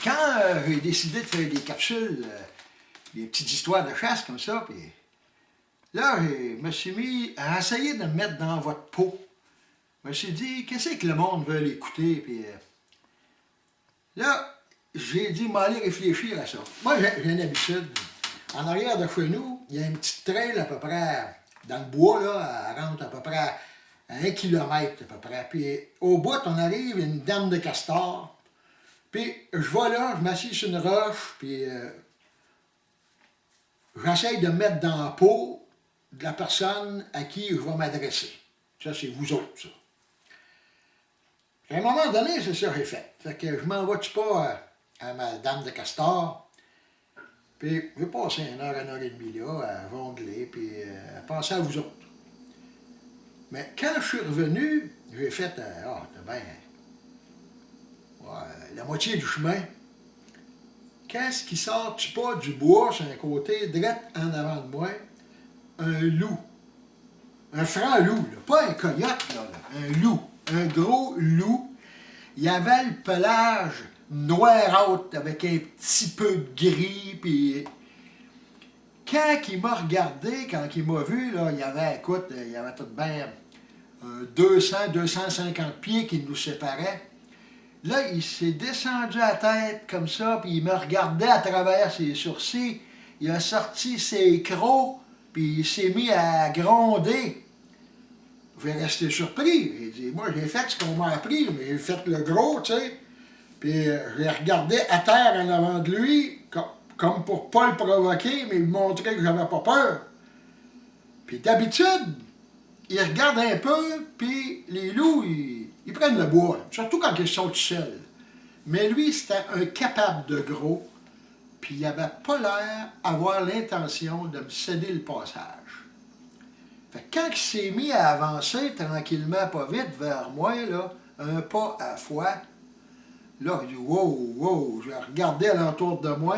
Quand j'ai décidé de faire des capsules, des petites histoires de chasse comme ça, puis là, je me suis mis à essayer de me mettre dans votre peau. Je me suis dit, qu'est-ce que le monde veut l'écouter, puis là, j'ai dit, m'aller réfléchir à ça. Moi, j'ai une habitude. En arrière de chez nous, il y a une petite trail à peu près, dans le bois, là, elle rentre à peu près à 1 kilomètre à peu près. Puis au bout, on arrive, il y a une dame de castor. Puis je vais là, je m'assieds sur une roche, puis j'essaye de me mettre dans la peau de la personne à qui je vais m'adresser. Ça, c'est vous autres, ça. À un moment donné, c'est ça que j'ai fait. Fait que je m'envoie-tu pas à ma dame de castor, puis j'ai passé 1 heure et demie là, à jongler, puis à penser à vous autres. Mais quand je suis revenu, j'ai fait, ben, la moitié du chemin. Qu'est-ce qui sort-tu pas du bois sur un côté, direct en avant de moi? Un loup. Un franc loup, là. Pas un coyote, là. Un loup. Un gros loup. Il avait le pelage noirâtre avec un petit peu de gris, puis quand il m'a regardé, quand il m'a vu, là, il y avait, écoute, il y avait tout de bien 200-250 pieds qui nous séparaient. Là, il s'est descendu à la tête comme ça, puis il me regardait à travers ses sourcils. Il a sorti ses crocs, puis il s'est mis à gronder. Je vais rester surpris. J'ai dit, moi, j'ai fait ce qu'on m'a appris, mais j'ai fait le gros, tu sais. Puis j'ai regardé à terre en avant de lui, comme pour pas le provoquer, mais lui montrer que j'avais pas peur. Puis d'habitude, il regarde un peu, puis les loups, ils prennent le bois, surtout quand ils sont tout seuls. Mais lui, c'était un capable de gros, puis il n'avait pas l'air d'avoir l'intention de me céder le passage. Fait que quand il s'est mis à avancer tranquillement, pas vite, vers moi, là, un pas à la fois, là, je dis, wow, wow, je regardais alentour de moi,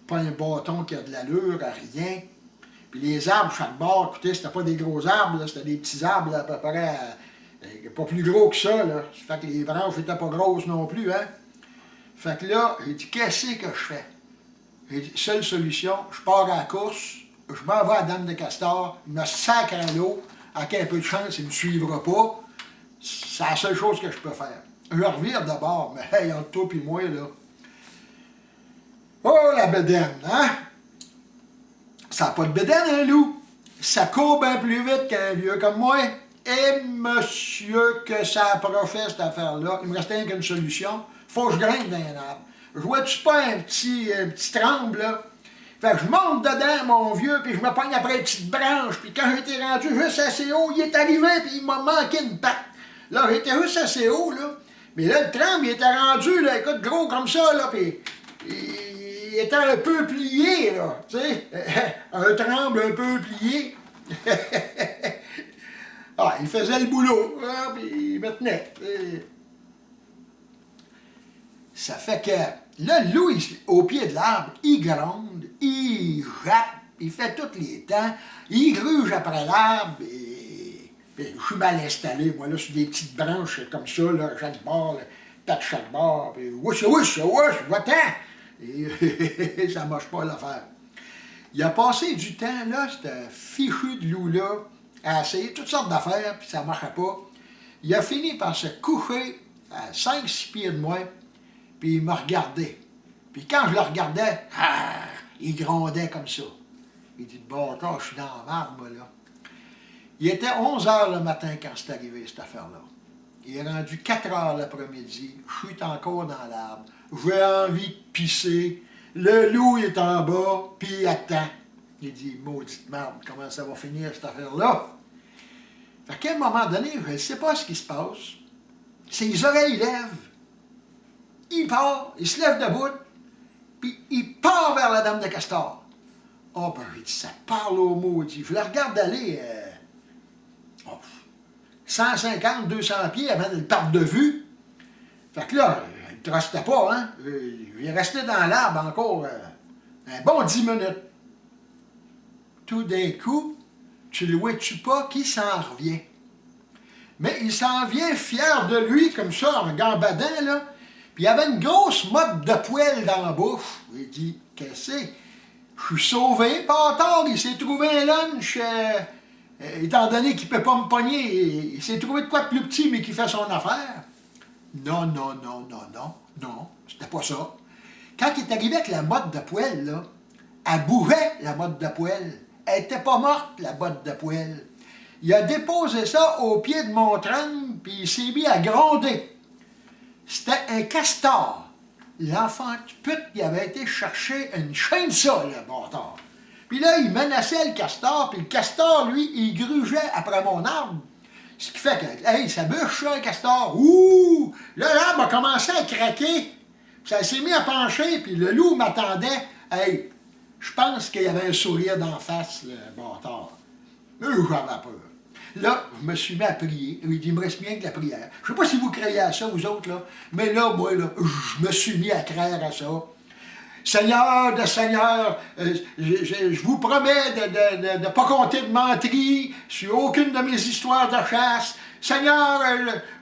pas un bâton qui a de l'allure, rien. Puis les arbres, chaque bord, écoutez, c'était pas des gros arbres, c'était des petits arbres là, à peu près, pas plus gros que ça, là. Fait que les branches n'étaient pas grosses non plus, hein. Fait que là, j'ai dit, qu'est-ce que je fais? J'ai dit, seule solution, je pars à la course, je m'en vais à Dame de Castor, il me sacre à l'eau, avec un peu de chance, il ne me suivra pas. C'est la seule chose que je peux faire. Je revire d'abord, mais hey, entre toi et moi, là. Oh, la bédaine, hein? Ça n'a pas de bédaine, un loup. Ça court bien plus vite qu'un vieux comme moi. Et monsieur, que ça approchait cette affaire-là. Il me restait rien qu'une solution. Faut que je grimpe dans un arbre. Je vois-tu pas un petit tremble, là? Fait que je monte dedans, mon vieux, puis je me pogne après une petite branche. Puis quand j'étais rendu juste assez haut, il est arrivé, puis il m'a manqué une patte. Là, j'étais juste assez haut, là. Mais là, le tremble, il était rendu, là, écoute, gros comme ça, là, puis il était un peu plié, là, tu sais. Un tremble un peu plié. Ah, il faisait le boulot, hein, puis il me tenait. Ça fait que là, le loup, au pied de l'arbre, il gronde, il jappe, il fait tous les temps, il gruge après l'arbre, et je suis mal installé, moi, là, sur des petites branches comme ça, là, chaque bord, pas de chaque bord, puis wouch, va-t'en! Et ça marche pas l'affaire. Il a passé du temps, là, ce fichu de loup-là, à essayer toutes sortes d'affaires, puis ça ne marchait pas. Il a fini par se coucher à 5-6 pieds de moi, puis il me regardait. Puis quand je le regardais, il grondait comme ça. Il dit, bon, attends, je suis dans la marde, moi, là. Il était 11 heures le matin quand c'est arrivé, cette affaire-là. Il est rendu 4 heures l'après-midi, je suis encore dans l'arbre, j'ai envie de pisser, le loup est en bas, puis il attend. Il dit, maudite merde, comment ça va finir cette affaire-là? Fait qu'à un moment donné, je ne sais pas ce qui se passe, ses oreilles lèvent, il part, il se lève debout, puis il part vers la Dame de Castor. Oh, ben, j'ai dit, ça parle au maudit. Je la regarde aller, 150, 200 pieds avant de le perdre de vue. Fait que là, il ne trustait pas, hein. Il est resté dans l'arbre encore un bon 10 minutes. Tout d'un coup, tu le vois-tu pas qui s'en revient. Mais il s'en vient fier de lui, comme ça, en gambadant, là. Puis il y avait une grosse motte de poêle dans la bouche. Il dit, qu'est-ce que c'est? Je suis sauvé, pas tard, il s'est trouvé un lunch, étant donné qu'il ne peut pas me pogner, il s'est trouvé de quoi de plus petit, mais qui fait son affaire. Non, non, non, non, non, non, c'était pas ça. Quand il est arrivé avec la motte de poêle, là, elle bougeait, la motte de poêle. Elle n'était pas morte, la motte de poêle. Il a déposé ça au pied de mon trône, puis il s'est mis à gronder. C'était un castor. L'enfant de pute, il avait été chercher une chaîne de ça, le bâtard. Puis là, il menaçait le castor, puis le castor, lui, il grugeait après mon arbre. Ce qui fait que, hey, ça bûche, ça, un castor. Ouh! Là, l'arbre a commencé à craquer. Ça s'est mis à pencher, puis le loup m'attendait. Hey, je pense qu'il y avait un sourire d'en face, le bâtard. J'avais peur. Là, je me suis mis à prier. Il me reste bien que la prière. Je ne sais pas si vous croyez à ça, vous autres, là, mais là, moi, là, je me suis mis à croire à ça. Seigneur de Seigneur, je vous promets de ne pas compter de menterie sur aucune de mes histoires de chasse. Seigneur,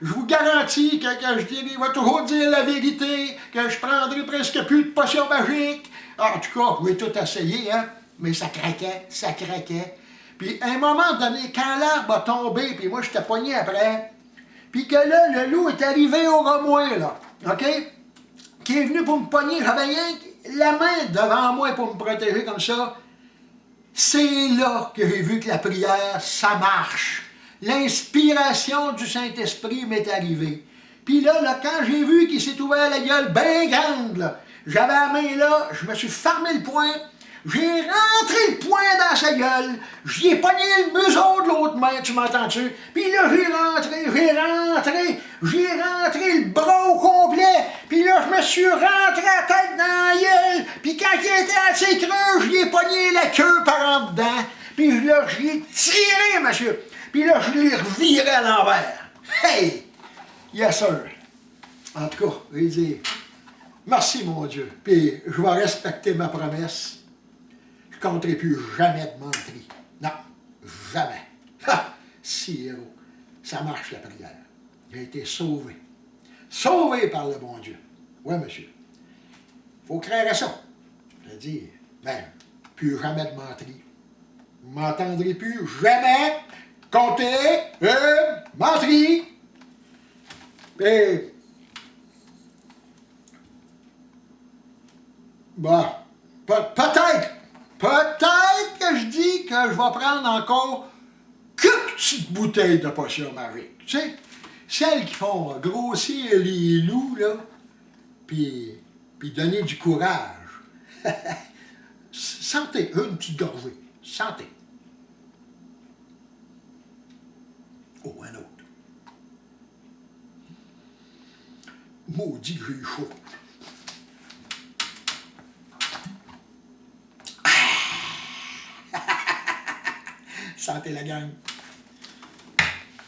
je vous garantis que je vais toujours dire la vérité, que je prendrai presque plus de potions magiques. En tout cas, vous avez tout essayé, hein, mais ça craquait, ça craquait. Puis, à un moment donné, quand l'arbre a tombé, puis moi, j'étais pogné après, puis que là, le loup est arrivé au remois, là, OK? Qui est venu pour me pogner, j'avais rien la main devant moi pour me protéger comme ça. C'est là que j'ai vu que la prière, ça marche. L'inspiration du Saint-Esprit m'est arrivée. Puis là, quand j'ai vu qu'il s'est ouvert la gueule bien grande, là, j'avais la main là, je me suis fermé le poing, j'ai rentré le poing dans sa gueule, j'y ai pogné le museau de l'autre main, tu m'entends-tu? Puis là, j'ai rentré le bras au complet, puis là, je me suis rentré la tête dans la gueule, puis quand il était assez creux, j'y ai pogné la queue par en dedans, puis là, j'y ai tiré, monsieur, puis là, je l'ai reviré à l'envers. Hey! Yes, sir. En tout cas, je vais dire, merci, mon Dieu, puis je vais respecter ma promesse. Je ne compterai plus jamais de menterie. Non, jamais. Ha! Si, héros, ça marche la prière. J'ai été sauvé. Sauvé par le bon Dieu. Oui, monsieur. Il faut croire à ça. Je veux dire, ben, plus jamais de menterie. Vous ne m'entendrez plus jamais compter une menterie. Et, bon, peut-être que je dis que je vais prendre encore quelques petites bouteilles de potion magique. Tu sais, celles qui font grossir les loups, là, puis donner du courage. Sentez, une petite gorgée. Sentez. Oh, un autre. Maudit que j'ai eu chaud. Sentez la gang.